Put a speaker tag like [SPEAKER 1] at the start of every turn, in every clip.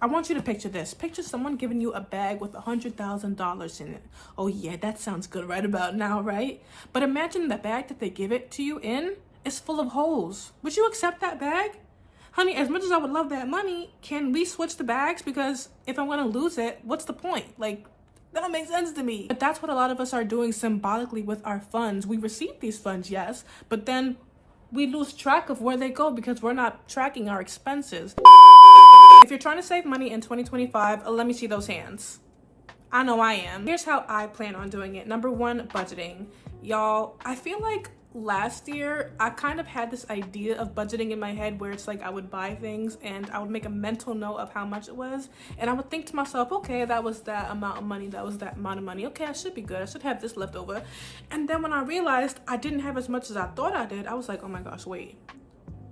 [SPEAKER 1] I want you to picture this. Picture someone giving you a bag with $100,000 in it. Oh yeah, that sounds good right about now, right? But imagine the bag that they give it to you in is full of holes. Would you accept that bag? Honey, as much as I would love that money, can we switch the bags? Because if I'm gonna lose it, what's the point? Like, that don't make sense to me. But that's what a lot of us are doing symbolically with our funds. We receive these funds, yes, but then we lose track of where they go because we're not tracking our expenses. If you're trying to save money in 2025, let me see those hands. I know I am. Here's how I plan on doing it. Number one, budgeting. Y'all, I feel like last year I kind of had this idea of budgeting in my head where it's like I would buy things and I would make a mental note of how much it was, and I would think to myself, okay, that was that amount of money, that was that amount of money, okay, I should be good, I should have this left over. And then when I realized I didn't have as much as I thought I did, I was like, oh my gosh, wait,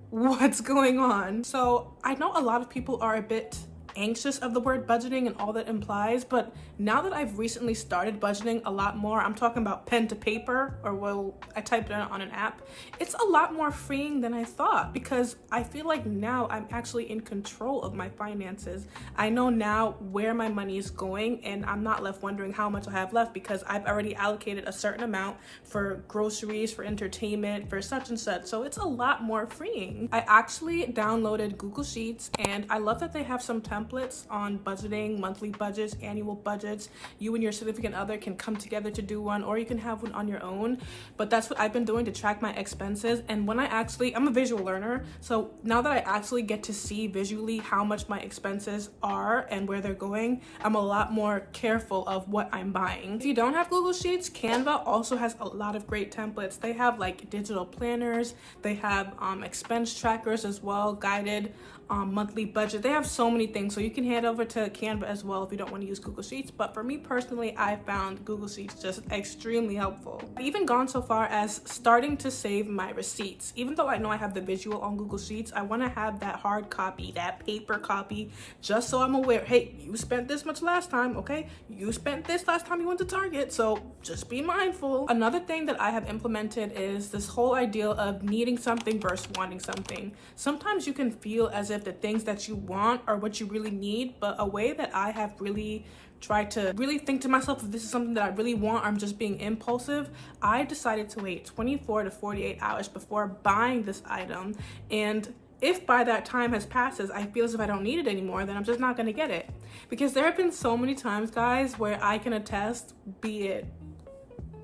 [SPEAKER 1] what's going on? So I know a lot of people are a bit anxious of the word budgeting and all that implies, but now that I've recently started budgeting a lot more, I'm talking about pen to paper, or well, I typed it on an app, it's a lot more freeing than I thought, because I feel like now I'm actually in control of my finances. I know now where my money is going, and I'm not left wondering how much I have left because I've already allocated a certain amount for groceries, for entertainment, for such and such. So it's a lot more freeing. I actually downloaded Google Sheets, and I love that they have some templates on budgeting, monthly budgets, annual budgets. You and your significant other can come together to do one, or you can have one on your own. But that's what I've been doing to track my expenses. And when I'm a visual learner, so now that I actually get to see visually how much my expenses are and where they're going, I'm a lot more careful of what I'm buying. If you don't have Google Sheets, Canva also has a lot of great templates. They have like digital planners, they have expense trackers as well, guided monthly budget. They have so many things, so you can head over to Canva as well if you don't want to use Google Sheets. But for me personally, I found Google Sheets just extremely helpful. I've even gone so far as starting to save my receipts. Even though I know I have the visual on Google Sheets, I want to have that hard copy, that paper copy, just so I'm aware, hey, you spent this much last time, okay? You spent this last time you went to Target, so just be mindful. Another thing that I have implemented is this whole idea of needing something versus wanting something. Sometimes you can feel as if the things that you want are what you really need, but a way that I have really tried to really think to myself, if this is something that I really want, or I'm just being impulsive, I decided to wait 24 to 48 hours before buying this item. And if by that time has passes, I feel as if I don't need it anymore, then I'm just not gonna get it. Because there have been so many times, guys, where I can attest, be it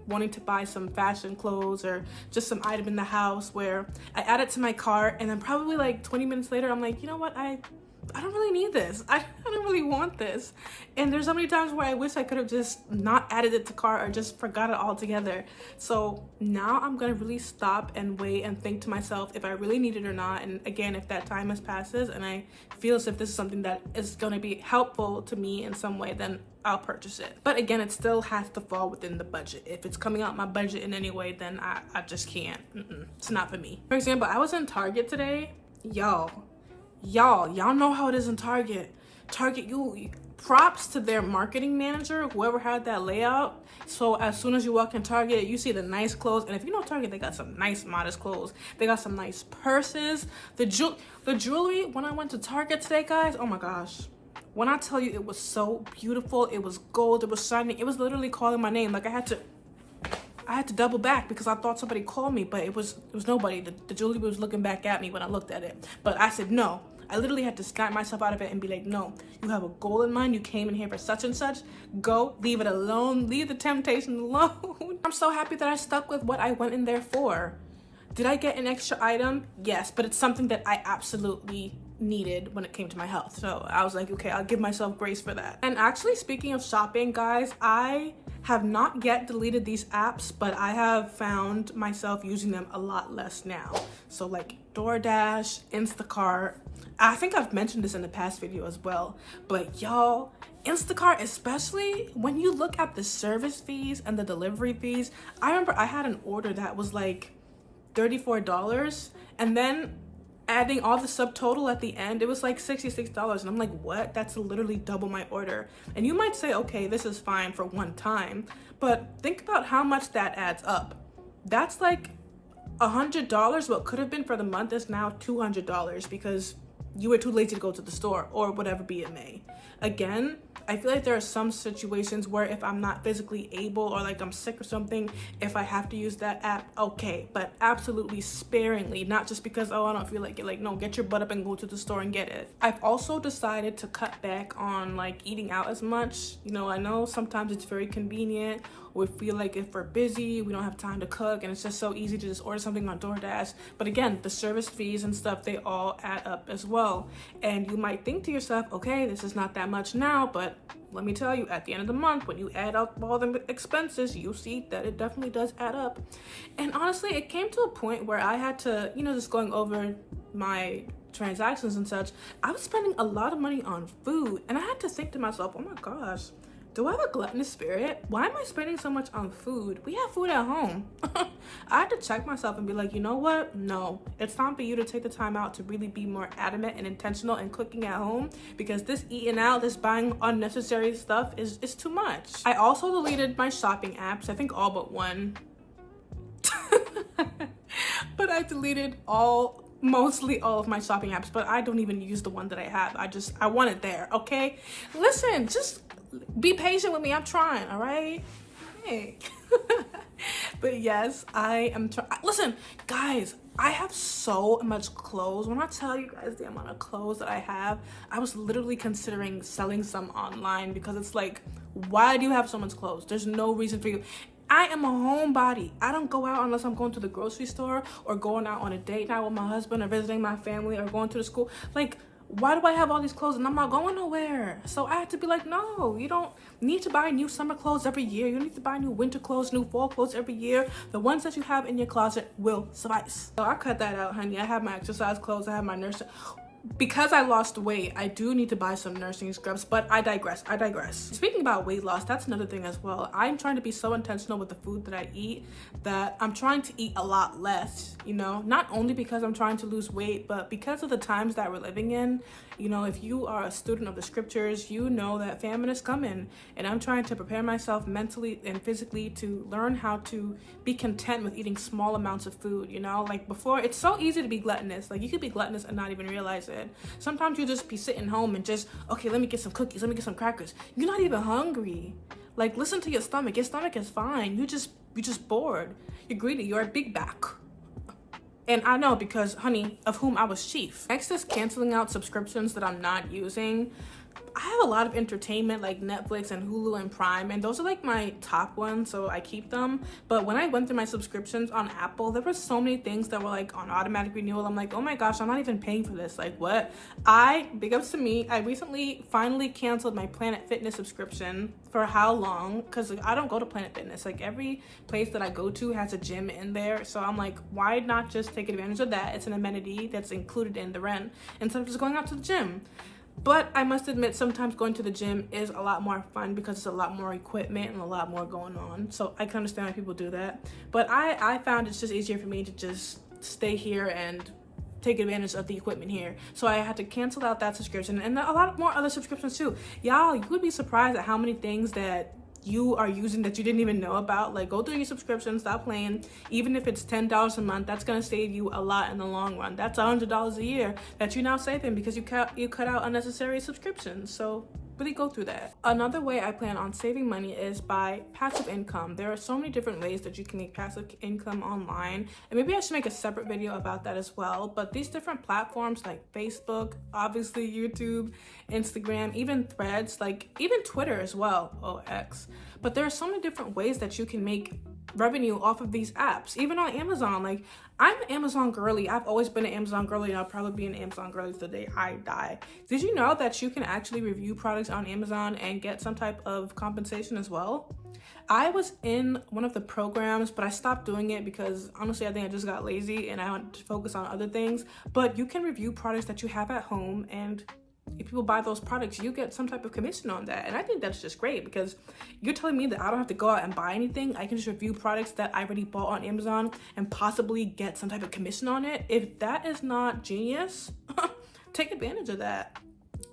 [SPEAKER 1] wanting to buy some fashion clothes or just some item in the house, where I add it to my cart and then probably like 20 minutes later, I'm like, you know what, I don't really need this. I don't really want this. And there's so many times where I wish I could have just not added it to cart or just forgot it altogether. So now I'm gonna really stop and wait and think to myself if I really need it or not. And again, if that time has passes and I feel as if this is something that is gonna be helpful to me in some way, then I'll purchase it. But again, it still has to fall within the budget. If it's coming out my budget in any way, then I just can't. It's not for me. For example, I was in Target today. Y'all know how it is in Target. You props to their marketing manager, whoever had that layout. So as soon as you walk in Target, you see the nice clothes. And if you know Target, they got some nice modest clothes. They got some nice purses. The jewelry, when I went to Target today, guys, oh my gosh. When I tell you it was so beautiful, it was gold, it was shining, it was literally calling my name. Like I had to double back because I thought somebody called me, but it was nobody. The jewelry was looking back at me when I looked at it. But I said no. I literally had to snap myself out of it and be like, no, you have a goal in mind. You came in here for such and such. Go, leave it alone. Leave the temptation alone. I'm so happy that I stuck with what I went in there for. Did I get an extra item? Yes, but it's something that I absolutely needed when it came to my health. So I was like, okay, I'll give myself grace for that. And actually, speaking of shopping, guys, I have not yet deleted these apps, but I have found myself using them a lot less now. So like DoorDash, Instacart. I think I've mentioned this in the past video as well, but y'all, Instacart, especially when you look at the service fees and the delivery fees, I remember I had an order that was like $34, and then adding all the subtotal at the end, it was like $66. And I'm like, what? That's literally double my order. And you might say, okay, this is fine for one time, but think about how much that adds up. That's like $100. What could have been for the month is now $200 because you were too lazy to go to the store or whatever be it may. Again, I feel like there are some situations where if I'm not physically able or like I'm sick or something, if I have to use that app, okay, but absolutely sparingly, not just because, oh, I don't feel like it. Like, no, get your butt up and go to the store and get it. I've also decided to cut back on like eating out as much. You know, I know sometimes it's very convenient. We feel like if we're busy, we don't have time to cook, and it's just so easy to just order something on DoorDash. But again, the service fees and stuff, they all add up as well. And you might think to yourself, okay, this is not that much now, but let me tell you, at the end of the month, when you add up all the expenses, you see that it definitely does add up. And honestly, it came to a point where I had to, you know, just going over my transactions and such, I was spending a lot of money on food, and I had to think to myself, oh my gosh, do I have a gluttonous spirit? Why am I spending so much on food? We have food at home. I had to check myself and be like, you know what? No, it's time for you to take the time out to really be more adamant and intentional in cooking at home, because this eating out, this buying unnecessary stuff is too much. I also deleted my shopping apps. I think all but one. But I deleted mostly all of my shopping apps, but I don't even use the one that I have. I want it there, okay? Listen, just be patient with me. I'm trying, all right? Hey. But yes, I am listen, guys, I have so much clothes. When I tell you guys the amount of clothes that I have, I was literally considering selling some online, because it's like, why do you have so much clothes? There's no reason for you. I am a homebody. I don't go out unless I'm going to the grocery store or going out on a date night with my husband or visiting my family or going to the school. Like, why do I have all these clothes and I'm not going nowhere? So I had to be like, no, you don't need to buy new summer clothes every year. You need to buy new winter clothes, new fall clothes every year. The ones that you have in your closet will suffice. So I cut that out, honey. I have my exercise clothes. I have my nurse. Because I lost weight, I do need to buy some nursing scrubs, but I digress. Speaking about weight loss, that's another thing as well. I'm trying to be so intentional with the food that I eat that I'm trying to eat a lot less, you know, not only because I'm trying to lose weight, but because of the times that we're living in. You know, if you are a student of the scriptures, you know that famine is coming, and I'm trying to prepare myself mentally and physically to learn how to be content with eating small amounts of food, you know? Like before, it's so easy to be gluttonous. Like you could be gluttonous and not even realize it. Sometimes you just be sitting home and just, okay, let me get some cookies, let me get some crackers. You're not even hungry. Like, listen to your stomach. Your stomach is fine. You're just bored. You're greedy. You're a big back. And I know, because, honey, of whom I was chief. Next is canceling out subscriptions that I'm not using. I have a lot of entertainment like Netflix and Hulu and Prime, and those are like my top ones, so I keep them. But when I went through my subscriptions on Apple, there were so many things that were like on automatic renewal. I'm like, oh my gosh, I'm not even paying for this. Like, what? Big ups to me, I recently finally canceled my Planet Fitness subscription. For how long? Because like, I don't go to Planet Fitness. Like every place that I go to has a gym in there, so I'm like, why not just take advantage of that? It's an amenity that's included in the rent instead of just going out to the gym. But I must admit, sometimes going to the gym is a lot more fun because it's a lot more equipment and a lot more going on. So I can understand why people do that. But I found it's just easier for me to just stay here and take advantage of the equipment here. So I had to cancel out that subscription and a lot more other subscriptions too. Y'all, you would be surprised at how many things that you are using that you didn't even know about. Like, go through your subscriptions, stop playing. Even if it's $10 a month, that's gonna save you a lot in the long run. That's $100 a year that you're now saving because you cut out unnecessary subscriptions. So really go through that. Another way I plan on saving money is by passive income. There are so many different ways that you can make passive income online, and maybe I should make a separate video about that as well. But these different platforms like Facebook, obviously YouTube, Instagram, even Threads, like even Twitter as well, X. But there are so many different ways that you can make revenue off of these apps. Even on Amazon, like I'm an Amazon girly. I've always been an Amazon girly, and I'll probably be an Amazon girly to the day I die. Did you know that you can actually review products on Amazon and get some type of compensation as well? I was in one of the programs, but I stopped doing it because honestly, I think I just got lazy and I wanted to focus on other things. But you can review products that you have at home, and if people buy those products, you get some type of commission on that. And I think that's just great, because you're telling me that I don't have to go out and buy anything. I can just review products that I already bought on Amazon and possibly get some type of commission on it. If that is not genius, take advantage of that.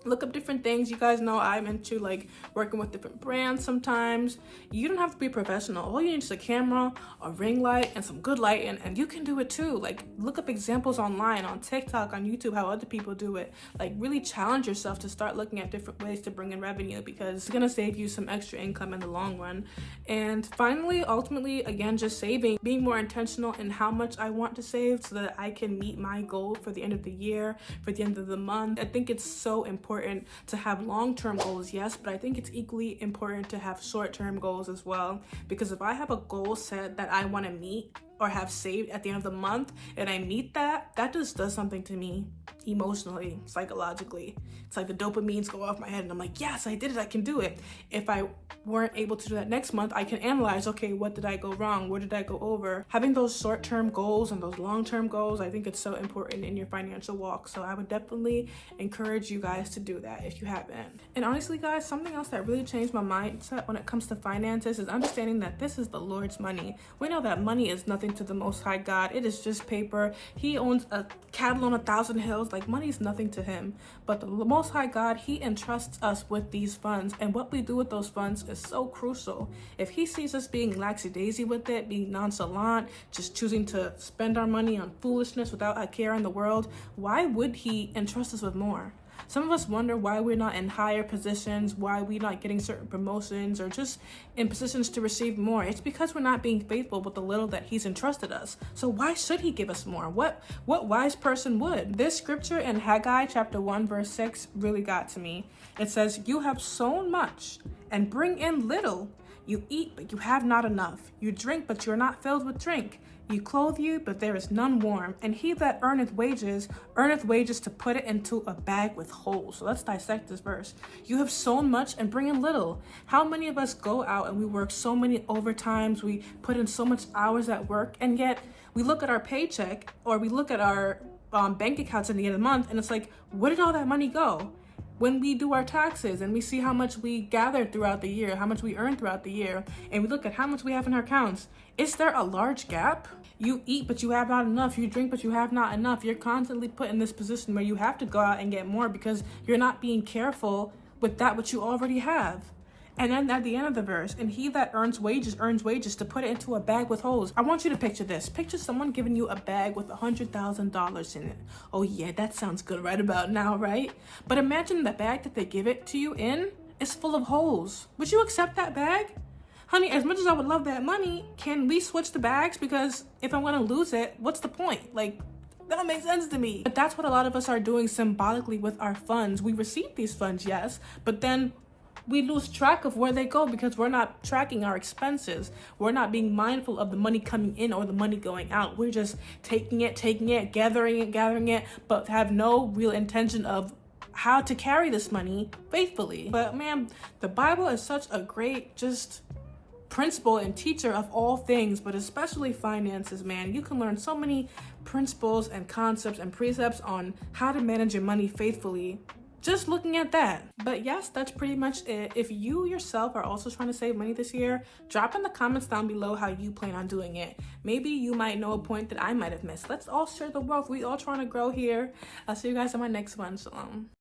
[SPEAKER 1] look up different things. You guys know I'm into like working with different brands sometimes. You don't have to be professional. All you need is a camera, a ring light, and some good lighting, and you can do it too. Like, look up examples online, on TikTok, on YouTube, how other people do it. Like, really challenge yourself to start looking at different ways to bring in revenue, because it's gonna save you some extra income in the long run. And finally, ultimately, again, just saving, being more intentional in how much I want to save so that I can meet my goal for the end of the year, for the end of the month. I think it's so important to have long-term goals, yes, but I think it's equally important to have short-term goals as well, because if I have a goal set that I want to meet or have saved at the end of the month and I meet that, that just does something to me emotionally, psychologically. It's like the dopamines go off my head and I'm like, yes, I did it, I can do it. If I weren't able to do that next month, I can analyze, okay, what did I go wrong? Where did I go over? Having those short-term goals and those long-term goals, I think it's so important in your financial walk. So I would definitely encourage you guys to do that if you haven't. And honestly, guys, something else that really changed my mindset when it comes to finances is understanding that this is the Lord's money. We know that money is nothing to the Most High God. It is just paper. He owns a cattle on 1,000 hills. Like, money is nothing to him. But the Most High God, he entrusts us with these funds, and what we do with those funds is so crucial. If he sees us being lackadaisy with it, being nonchalant, just choosing to spend our money on foolishness without a care in the world, why would he entrust us with more? Some of us wonder why we're not in higher positions, why we're not getting certain promotions, or just in positions to receive more. It's because we're not being faithful with the little that he's entrusted us. So why should he give us more? What wise person would? This scripture in Haggai chapter 1 verse 6 really got to me. It says, "You have sown much and bring in little. You eat, but you have not enough. You drink, but you are not filled with drink. You clothe you, but there is none warm. And he that earneth wages to put it into a bag with holes." So let's dissect this verse. You have sown much and bring in little. How many of us go out and we work so many overtimes, we put in so much hours at work, and yet we look at our paycheck or we look at our bank accounts at the end of the month, and it's like, where did all that money go? When we do our taxes and we see how much we gathered throughout the year, how much we earned throughout the year, and we look at how much we have in our accounts, is there a large gap? You eat, but you have not enough. You drink, but you have not enough. You're constantly put in this position where you have to go out and get more because you're not being careful with that which you already have. And then at the end of the verse, and he that earns wages to put it into a bag with holes. I want you to picture this. Picture someone giving you a bag with $100,000 in it. Oh yeah, that sounds good right about now, right? But imagine the bag that they give it to you in is full of holes. Would you accept that bag? Honey, as much as I would love that money, can we switch the bags? Because if I'm gonna lose it, what's the point? Like, that don't make sense to me. But that's what a lot of us are doing symbolically with our funds. We receive these funds, yes, but then we lose track of where they go because we're not tracking our expenses. We're not being mindful of the money coming in or the money going out. We're just taking it, gathering it, but have no real intention of how to carry this money faithfully. But man, the Bible is such a great just principle and teacher of all things, but especially finances, man. You can learn so many principles and concepts and precepts on how to manage your money faithfully just looking at that. But yes, that's pretty much it. If you yourself are also trying to save money this year, drop in the comments down below how you plan on doing it. Maybe you might know a point that I might have missed. Let's all share the wealth. We all trying to grow here. I'll see you guys in my next one. Shalom.